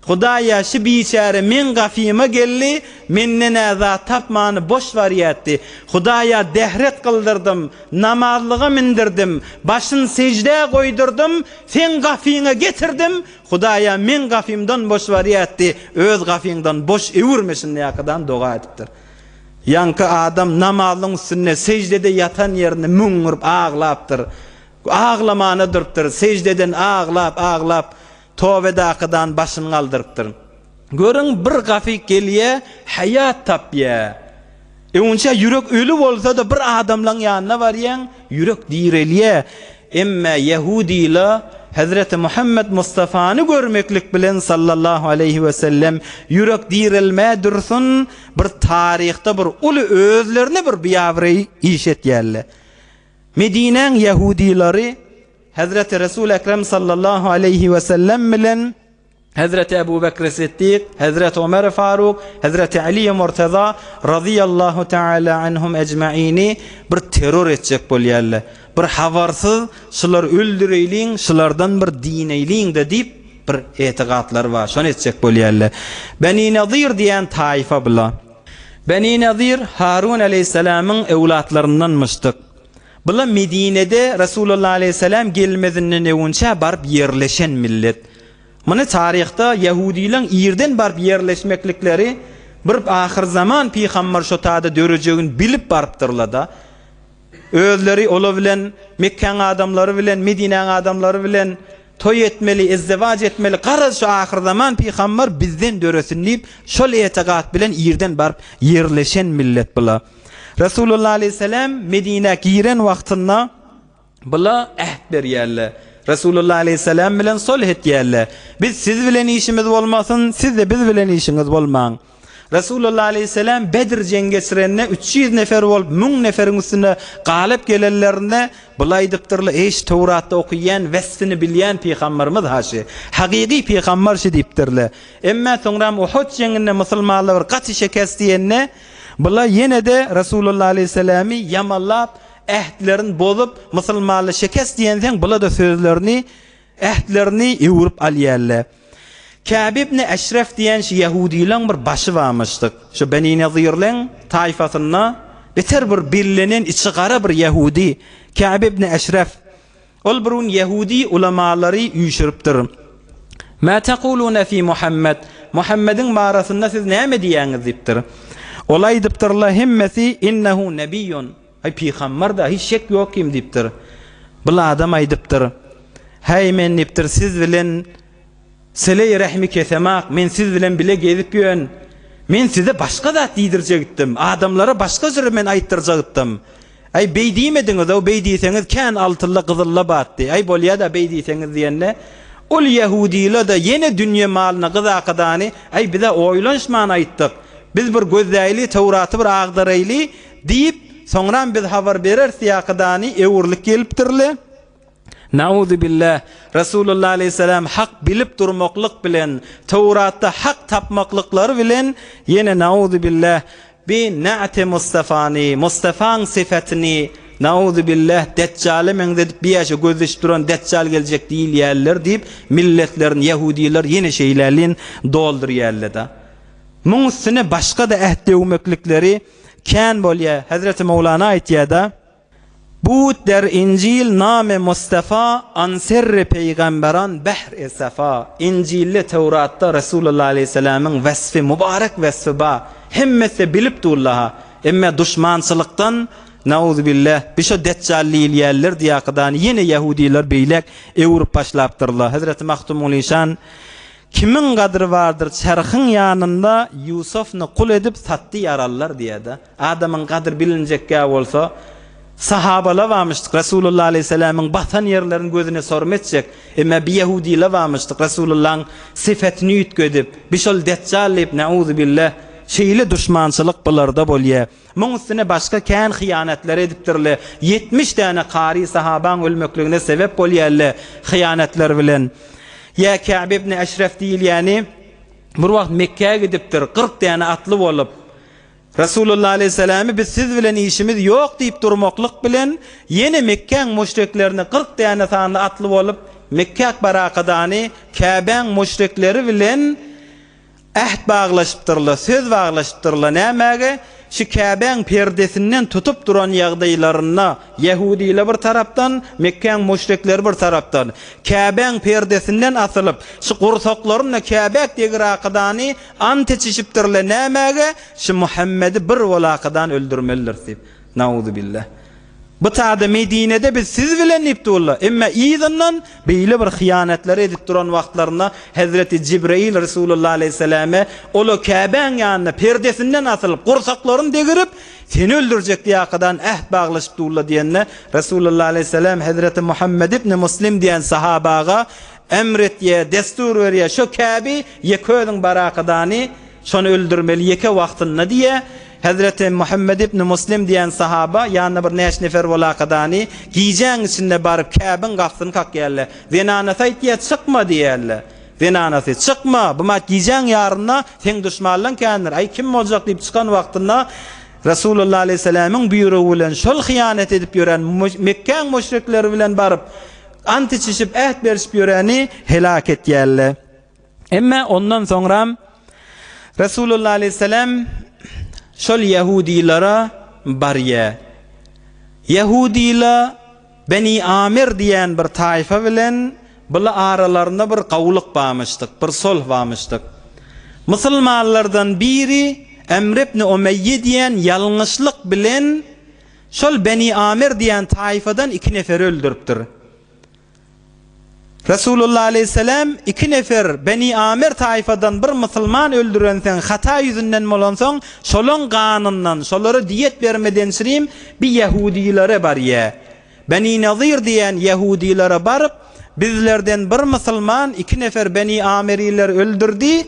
Hudaýa şu biçäre men gafyma gelli, menden azat tapmany boş barýatdy. Hudaýa dehret kıldırdım, namazlyga mindirdim, başyn secde goýdurdum, sen gafyňa getirdim. Hudaýa men gafymdan boş barýatdy, öz gafyňdan boş ewirmesin ýakadan doga etipdir. Yankı adam namazyň üstünde secdede yatan ýerine müňürip ağlapdyr. Ağlamany durupdyr, secdeden ağlap tövbe daqydan başyny galdyrypdyr. Görüň bir gafy gelýär, hayat tapýar. Onça ýürek ölü bolsa da bir adamlaň ýanyna barýan, ýürek direlýär. Emma Yahudiler Hazreti Muhammed Mustafa'nı görmeklik bilen sallallahu aleyhi ve sellem yürek dirilmä dursun bir tarihte bir uly özlerini bir biýawry işetýärler. Medineň Yahudileri Hazreti Resul Ekrem sallallahu aleyhi ve sellem bilen Hazreti Ebu Bekr Siddiq, Hazreti Ömer Faruk, Hazreti Ali Murtaza radıyallahu taala anhum ecmaîni bir terör etjek bolýarlar. Bir habarsyz şular öldüreýliň, şulardan bir din eýliň de diýip bir etiqatlar var. Şonu etjek bolýarlar. Beni Nadir diýen taýfa bula. Beni Nadir Harun aleyhissalamyň ewlatlaryndanmışdyk. Bula Medinede Resulullah aleyhissalam gelmedinden öňçe barıp yerleşen millet. Mana tarihta Yahudileň ýerden barıp yerleşmeklikleri bir ahir zaman peýgamber şo taýda dörejegini bilip barıpdyrlar da. Özleri ola bilen Mekkeň adamlary bilen Medineň adamlary bilen toy etmeli, izdivac etmeli. Garaz şu ahir zaman peýgamber bizden döresin diýip şol etiqat bilen ýerden barıp yerleşen millet bula. Resulullah aleyhissalam Medine giren wagtynda bula ähd berýärler. Resulullah aleyhissalam bilen sulh etýärler. Biz siz bilen işimiz bolmasyn, siz de biz bilen işiniz bolmaň. Resulullah aleyhissalam Bedir jengesirenne 300 nefer bolup 1000 neferiň üstüne galyp gelenlerinde bulay diýipdirler, eş Tawratda okuyan, westini bilýän peýgamberimiz haşy. Hakyky peýgamber şi diýipdirler. Emma soňra Uhud jenginde musulmanlar gaty şekest diýenne bulay ýene de Resulullah aleyhissalamy yamallap ähdlerini bozup musulmanlar şekest diýenseň bula da sözlerini ähdlerini ewirip alýarlar. Ka'b ibn Eşref diýen şu Yahudileň bir başy barmışdyk. Şu Beni Nazirleň taýfasynda beter bir birlenen içi gara bir Yahudi Ka'b ibn Eşref. Ol burun Yahudi ulamaları üýşüripdir. Ma taquluna fi Muhammed? Muhammedin barasında siz näme diýäňiz diýipdir. Olay diýipdirler hemmesi innehu nebiyyun. Ay peýgamber hiç şek ýok kim diýipdir. Bu adam aýdypdyr. Hey men diýipdir siz bilen sele rahmi kesemak, men siz bilen bile gezip ýön. Men size başka zat diýdirjekdim. Adamlara başka sözü men aýtdyrjekdim. Ay bey diýmediňiz, o bey diýseňiz kän altylla gyzylla batdy. Ay bolýa da bey diýseňiz diýende ol Yahudiler da yine dünýe malyny gyzakydany ay bize oýlanşman aýtdyk. Biz bir gözäýli Tawraty bir agdaraýly diýip soňra biz habar berer siýakydany ewurlik gelipdirle. Nauzu billah. Resulullah aleyhisselam hak bilip durmaklyk bilen, Tawratda hak tapmaklykları bilen yine nauzu billah bi na'te Mustafani, Mustafa'nın sifatini nauzu billah Deccal'e men dedip bir ýaşa gözleşip duran Deccal gelecek diýil ýerler diýip milletlerin Yahudiler yine şeylerlin doldur ýerlerde. Muň üstüne başka da ähdewmeklikleri kän bolýa. Hazreti Mevlana aýtýarda bu der İncil name Mustafa ansirri peygamberan behr esafa. İncil'le Tevrat'ta Resulullah aleyhisselam'ın vesfi mübarek vesfi ba. Hemmesi bilip dullaha. Emme düşmançılıktan nauzu billah bir şu deccallil yerler diýakdan yine Yahudiler beýlek ewrup başlapdyrlar. Hazreti Mahtumul İnsan kimin gadry vardır çarxın ýanynda Yusufny kul edip satdy yarallar diýdi. Adamyň gadry bilinjekkä bolsa sahabalar varmıştık. Resulullah aleyhisselam'ın batan yerlerin gözüne sormetcek. Emme bir Yahudiler varmıştık. Resulullah'ın sifetini yütküdüp bir şol deccal deyip nauzu billah şeyle düşmançılık bularda bolýa. Muň üstüne başka kän hyýanatlar edipdirler. 70 tane qari sahaban ölmekligine sebep bolýarlar hyýanatlar bilen. Ya Ka'b ibn Eşref diýil ýani bir wagt Mekke'ye gidipdir. 40 tane atly bolup Resulullah aleyhisselam'ı biz siz bilen işimiz yok deyip durmaklyk bilen yine Mekke'nin müşriklerini 40 tane sanlı atlı olup Mekke barakadany Ka'b'ň müşrikleri bilen ahd baglaşypdyrlar, söz baglaşypdyrlar. Nämäge? Şu Ka'b'ň perdesinden tutup duran ýagdaýlaryna Yahudiler bir tarapdan, Mekke'ň müşrikleri bir tarapdan Ka'b'ň perdesinden asylyp şu gursaklaryna Ka'b'k degiraqydany ant içişipdirler. Nämäge? Şu Muhammedi bir walaqadan öldürmeliler diýip. Nauzu billah. Bu taada Medine'de biz siz bilen nipdullah. Emme iýdandan beýle bir hyýanatlar edip duran wagtlaryna Hazreti Cibril Resulullah aleyhisselame olo Ka'b'ň ýanyna perdesinden asylyp gursaklaryny degirip seni öldürjek diýakadan ahd baglaşypdyrlar diýende Resulullah aleyhisselam Hazreti Muhammed ibn Muslim diýen sahabaga emretýär, destur berýär. Şo Ka'bi ýeköniň barakadany şonu öldürmeli ýeke wagtyna diýe. Hazreti Muhammed ibn Muslim diyen sahaba yanına bir neş nefer walakadany giyeceğin içinde barıp Ka'b'ın gafsyny kakýarlar. Zenanasy aýtýar çykma diýerler. Zenanasy çykma, bu mat giyeceğin ýaryna sen düşmanlyň kändir. Ay kim boljak diýip çykan wagtynda Resulullah aleyhisselam'ın buyruğu bilen şol hyýanet edip ýören Mekke'ň müşrikleri bilen barıp ant içişip ähd berişip ýöreni helak etýärler. Emma ondan soňra Resulullah aleyhisselam şol Yahudilere barya. Yahudiler Beni Amir diýen bir taýfa bilen bula aralarynda bir gawlyk barmışdyk, bir sulh barmışdyk. Musulmanlardan biri Emr ibn Umeyye diýen ýalňyşlyk bilen şol Beni Amir diýen taýfadan 2 nefer öldüripdir. Resulullah aleyhisselam 2 nefer Beni Amir taýfadan bir musulman öldürensen hata yüzünden molansoň şolon ganundan şolary diýet bermeden sirim bir Yahudilere barya. Beni Nazir diýen Yahudilere barıp bizlerden bir musulman 2 nefer Beni Amiriler öldürdi.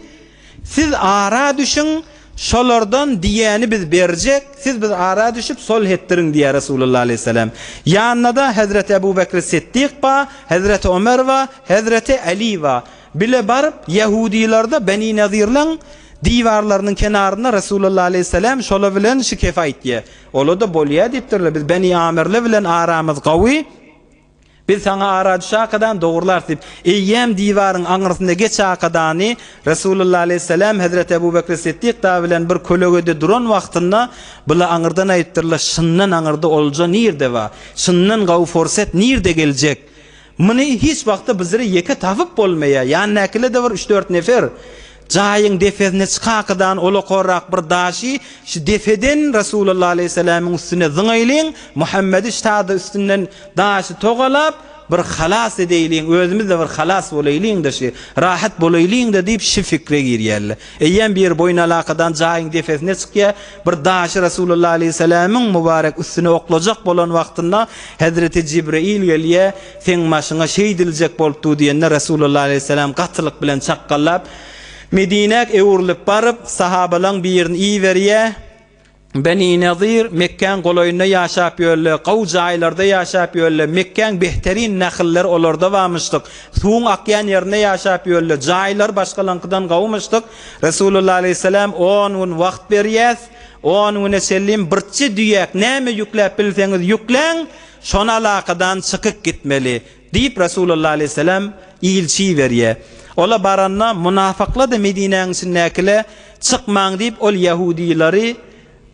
Siz ara düşün şolardan diýeni biz berjek, siz biz ara düşüp sulh etdirin diýär Resulullah aleyhisselam. Ýanyna da Hazreti Ebu Bekir Siddiq ba, Hazreti Ömer va, Hazreti Ali va. Bile barıp Yahudilerde Beni Nazirleň diwarlarynyň kenaryna Resulullah aleyhisselam şola bilen şikayet etdi. Ola da bolýa diýipdirler biz Beni Amirle bilen aramyz gawy. Biz sana ara düşakadan doğrular dip. Eyyem divarın aňyrsynda geç akadany Resulullah aleyhisselam Hazreti Ebu Bekir Siddiq da bilen bir kölögede duran wagtynda bula aňyrdan aýtdyrlar, şyndan aňyrda olja nirde wa, şyndan gawy forsat nirde geljek. Muny hiç wagtda bizlere ýeke tapyp bolmaýar. Ýani näkile de bir 3-4 nefer. Jaýyň defesine çykakadan ola korak bir daşy şu defeden Resulullah aleyhisselamyň üstüne zyňaýlyň, Muhammedi ştada üstünden daşy togalap bir halas edeýliň, özümiz de bir halas bolaýlyň da şu rahat bolaýlyň da diýip şu fikre girýärler. Eýen bir boyun alakadan jaýyň defesine çykýar, bir daşy Resulullah aleyhisselamyň mübarek üstüne oklajak bolan wagtynda Hazreti Jibril gelýär, "Sen maşyňa şey diljek bolupdy" diýende Resulullah aleyhisselam gatylyk bilen çakkallap Medinek ewurlyp baryp sahabalaryň birini iýberýär. Beni Nazir Mekkeň golaýynda ýaşap ýörler, gaw jaýlarda ýaşap ýörler. Mekkeň behterin nähiller olarda barmyşdyk. Suwun akýan ýerine ýaşap ýörler. Jaýlar başgalankydan gawmyşdyk. Resulullah aleyhisselam 10 gün wagt berýär. 10 güne sellim birçi düýek näme ýükläp bilseňiz ýükleň, şona alakadan çykyp gitmeli diýip Resulullah aleyhisselam ilçi berýär. Ola baranna münafıkla da Medine'nin sinnäkile çykmaň diýip ol Yahudileri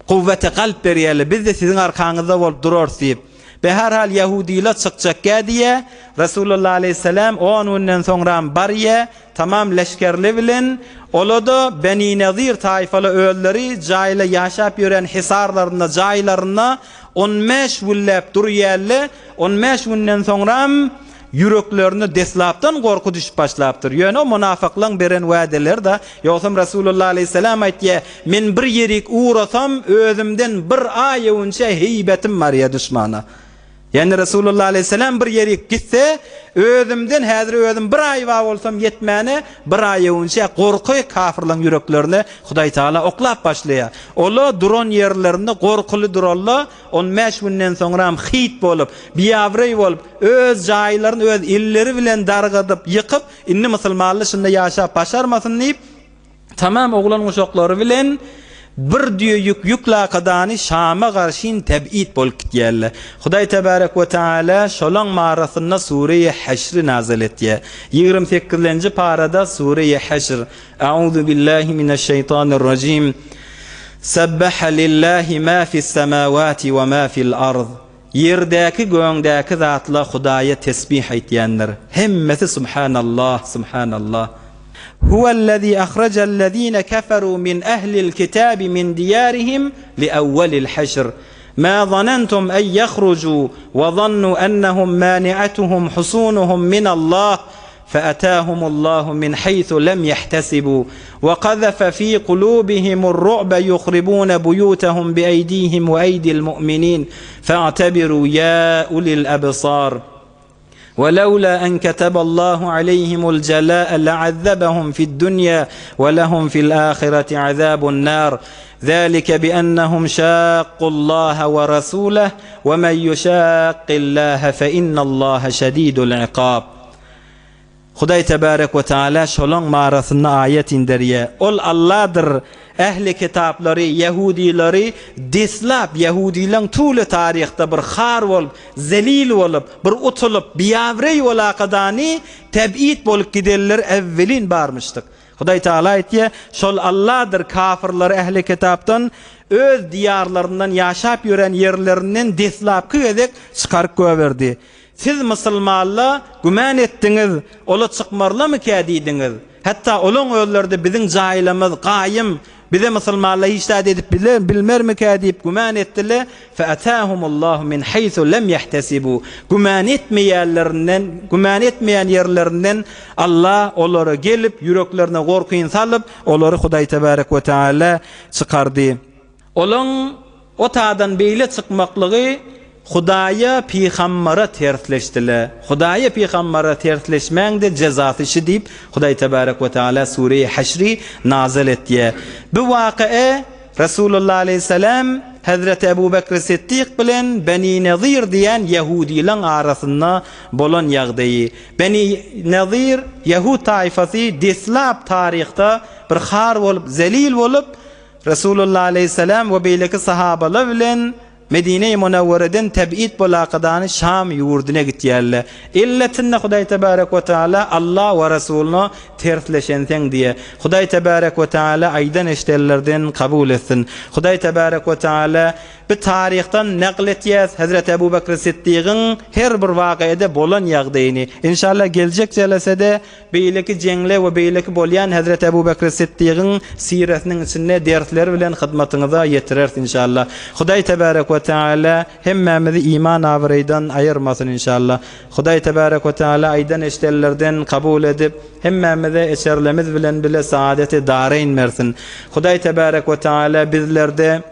kuvvete kalp berýärler. Biz de sizin arkaňyzda bolup durar diýip. Beherhal Yahudiler çykjak diýe Resulullah aleyhisselam 10 günden soňra barýa tamam leşkerli bilen olada Beni Nazir taýfaly öýleri jaýla ýaşap ýören hisarlaryna jaýlaryna 15 güllep durýarlar. 15 günden soňra yüreklerini deslaptan korku düşüp başlaptır. Ýöne o münafıklaryň beren wädeler da ýogsam Resulullah aleyhisselam aýtdy, "Men bir ýerik uğrasam özümden bir ay öňçe heýbetim bar ýa düşmana." Yani Resulullah aleyhisselam bir ýerik gitse özümden häzir özüm bir ay wa bolsam yetmäne bir ay öňçe korky kafirlaryň yüreklerini Hudaý Taala oklap başlaýar. Ola duran ýerlerinde korkuly duralla 15 günden soňra hit bolup, biýawry bolup, öz jaýlaryny öz illeri bilen dargadyp, ýykyp, inni musulmanly şunda ýaşap başarmasyn diýip tamam oglan uşaklary bilen bir düýük yüklakadany Şam'a garşyn teb'id bolup gitýärler. Hudaý tebarek we taala şolaň marasynda Sure-i Haşr nazil etdi. 28-nji parada Sure-i Haşr. Euzu billahi mineşşeytanirracim. Sabbaha lillahi ma fi's semawati we ma fi'l ard. Yerdäki göňdäki zatla Hudaýa tesbih aýtýanlar. Hemmesi subhanallah, subhanallah. هو الذي أخرج الذين كفروا من أهل الكتاب من ديارهم لأول الحشر ما ظننتم أن يخرجوا وظنوا أنهم مانعتهم حصونهم من الله فأتاهم الله من حيث لم يحتسبوا وقذف في قلوبهم الرعب يخربون بيوتهم بأيديهم وأيدي المؤمنين فاعتبروا يا أولي الأبصار ولولا أن كتب الله عليهم الجلاء لعذبهم في الدنيا ولهم في الآخرة عذاب النار ذلك بأنهم شاقوا الله ورسوله ومن يشاق الله فإن الله شديد العقاب. Hudaý tebarek we taala şolaň marasyna ayet indirýär. Ol Allah'dır. Ehli kitaplary, Yahudileri deslap Yahudilerin tuli tarihte bir har bolup, zelil bolup, bir utulup, biýawry walakadany teb'id bolup giderler evvelin barmışdyk. Hudaý Taala aýtdy, şol Allah'dır kafirler ehli kitapdan öz diyarlarından ýaşap ýören ýerlerinden deslap edek çykaryp goýberdi. Siz musulmanlar güman etdiňiz, ola çykmarlamy kädidiňiz. Hatta olaň öýlerde biziň jaýlamyz gaýym, bize musulmanlar iştahat edip bilmermi diýip güman etdiler. Fa'atahumullahu min haythu lam yahtasibu. Güman etmeýän ýerlerinden Allah olary gelip yüreklerine gorkuň salyp, olary Hudaý tebarek we taala çykardy. Olaň o tadan beýle çykmaklygy Hudaýa peýgambara tersleşdiler. Hudaýa peýgambara tersleşmäňde jezasy şi diýip Hudaý tebarek we taala Sure-i Haşr nazil etdi. Bu waky'a Resulullah aleyhisselam Hazreti Ebu Bekir Siddiq bilen Beni Nazir diýen Yahudileň arasynda bolan ýagdaýy. Beni Nazir Yahud taýfasy deslap taryhda bir har bolup, zelil bolup Resulullah aleyhisselam we beýleki sahabalar bilen Medine-i Munawwara'dan teb'id bolaqadany Şam yurduna gitýärler. İlletinde Hudaý tebarek we taala Allah we Rasuluna tersleşenseň diye. Hudaý tebarek we taala aýdan eşdellerden kabul etsin. Hudaý tebarek we taala bu tarihten nakl etýär Hazrat Ebu Bekir Siddiq'in her bir wagıada bolan ýagdaýyny. İnşallah geljek jelesede beýleki jeňle we beýleki bolýan Hazrat Ebu Bekir Siddiq'in siretiniň içinde dersler bilen hyzmatyňyza ýetirer inşallah. Hudaý tebarek we taala hemmemizi iman awrydan aýyrmasyn inşallah. Hudaý tebarek we taala aýdan eşdellerden kabul edip hemmemize eşerlemiz bilen bile saadeti dareyn versin. Hudaý tebarek we taala bizlerde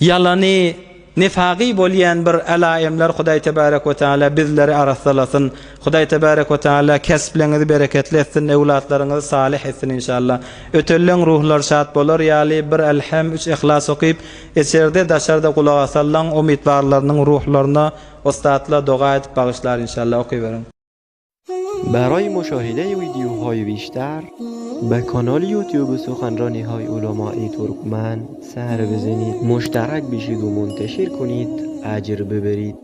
yalany nifaqi bolýan bir alaýymlar Hudaý tebarek we taala bizleri arasalasyn. Hudaý tebarek we taala kesblerinizi bereketli etsin, ewlatlaryňyzy salih etsin inşallah. Ötellen ruhlar şat bolar ýaly bir elham 3 ihlas okyp eçerde daşarda kulak asallan umidwarlarynyň ruhlaryna ostatla doga edip bagyşlar inşallah okyberin. برای مشاهده ویدیوهای بیشتر به کانال یوتیوب سخنرانی‌های علمای ترکمن سر بزنید، مشترک بشید و منتشر کنید، اجر ببرید.